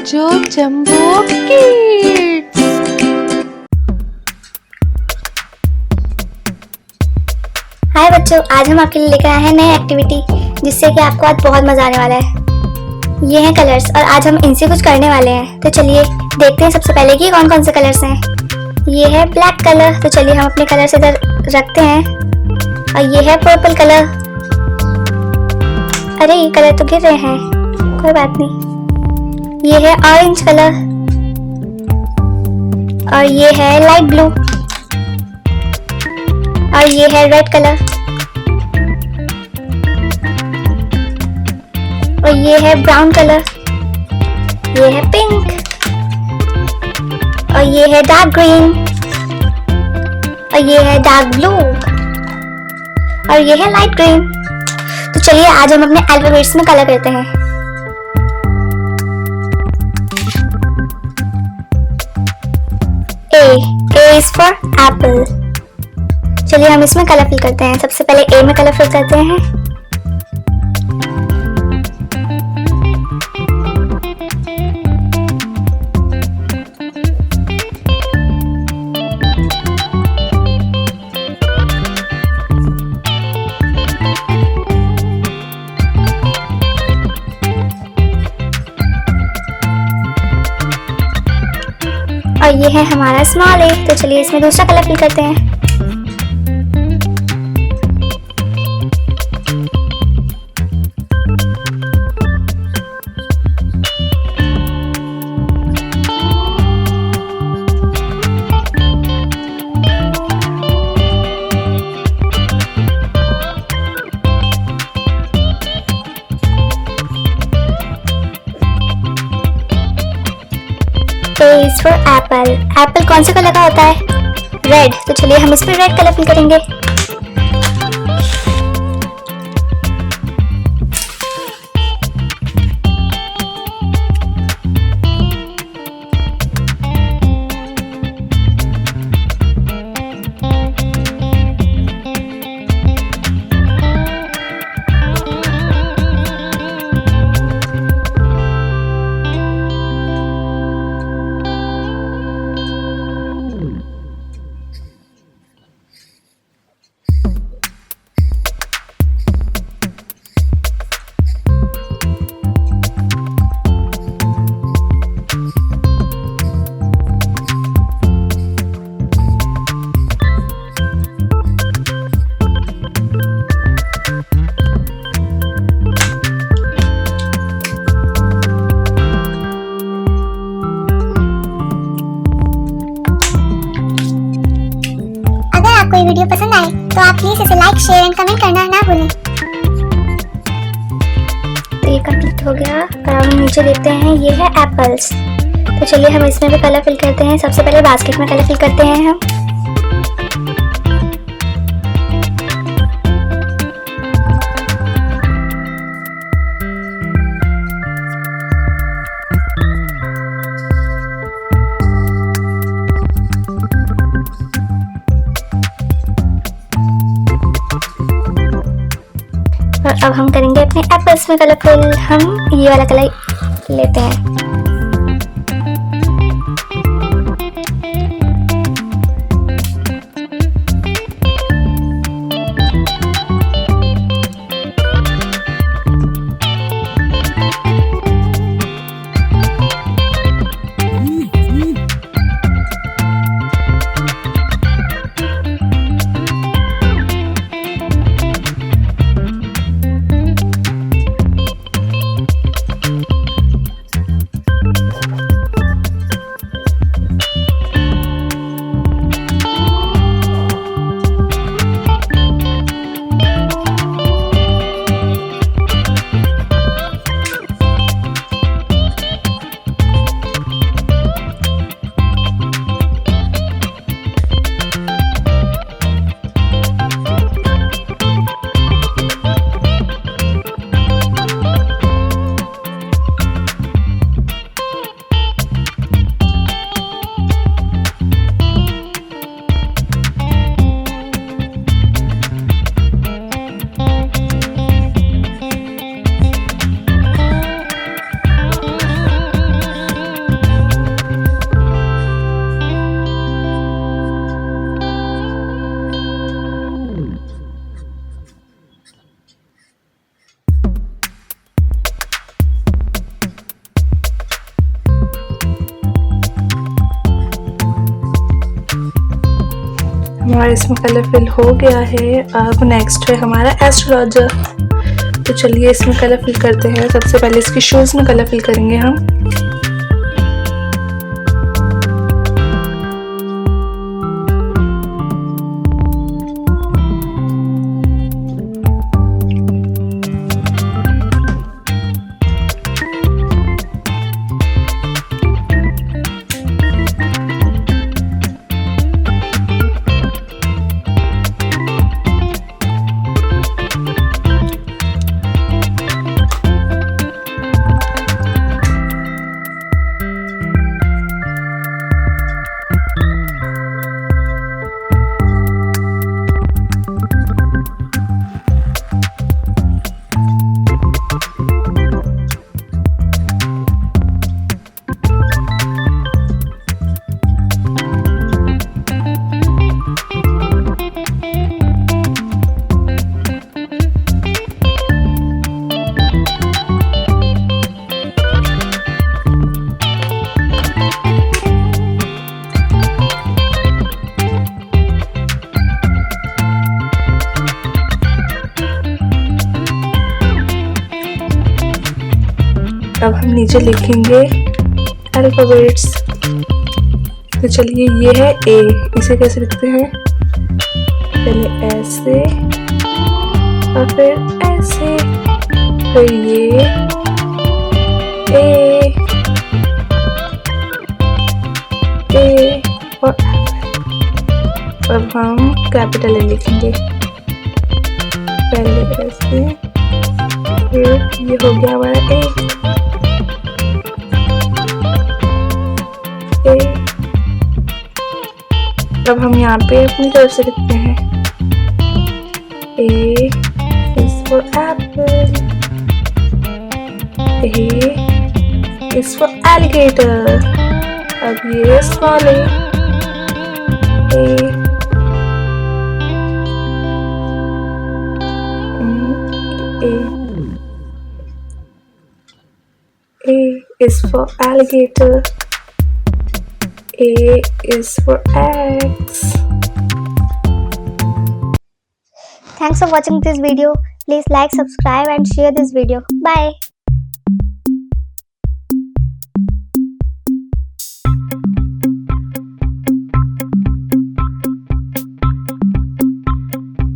Mojo jumbo kids. हाय बच्चों, आज हम आपके लिए लेकर आए हैं नई एक्टिविटी जिससे कि आपको आज बहुत मजा आने वाला है। ये हैं कलर्स और आज हम इनसे कुछ करने वाले हैं। तो चलिए देखते हैं सबसे पहले कि कौन कौन से कलर्स हैं। ये है ब्लैक कलर, तो चलिए हम अपने कलर्स इधर रखते हैं। और ये है पर्पल कलर। अरे ये कलर तो गिर रहे हैं, कोई बात नहीं। ये है ऑरेंज कलर और ये है लाइट ब्लू और ये है रेड कलर और ये है ब्राउन कलर। ये है पिंक और ये है डार्क ग्रीन और ये है डार्क ब्लू और ये है लाइट ग्रीन। तो चलिए आज हम अपने अल्फाबेट्स में कलर करते हैं। A is for apple। चलिए हम इसमें कलर फिल करते हैं। सबसे पहले A में कलर फिल करते हैं। और ये है हमारा स्मॉल ए। तो चलिए इसमें दूसरा कलर फिल करते हैं। A is for apple। Apple कौन से कलर का होता है? रेड। तो चलिए हम इसमें रेड कलर फिल करेंगे। आपको ये वीडियो पसंद आए तो आप प्लीज इसे लाइक, शेयर एंड कमेंट करना ना भूलें। तो ये कंप्लीट हो गया और अब हम नीचे देखते हैं। ये है एप्पल्स। तो चलिए हम इसमें भी कलर फिल करते हैं। सबसे पहले बास्केट में कलर फिल करते हैं हम। और अब हम करेंगे अपने एप्पल्स में कलर फिल। हम ये वाला कलर लेते हैं। हमारा इसमें कलर फिल हो गया है। अब नेक्स्ट है हमारा एस्ट्रोलॉजर। तो चलिए इसमें कलर फिल करते हैं। सबसे पहले इसके शूज में कलर फिल करेंगे हम। अब हम नीचे लिखेंगे अल्फाबेट्स। तो चलिए ये है ए। इसे कैसे लिखते हैं? पहले ऐसे और फिर ऐसे, फिर ये ए और अब हम कैपिटल ए लिखेंगे। पहले ऐसे, फिर ये हो गया हमारा ए। अब हम यहाँ पे अपनी तरफ से लिखते हैं A is for apple, A is for alligator। अब ये small a, A is for alligator, A is for X. Thanks for watching this video. Please like, subscribe and share this video. Bye.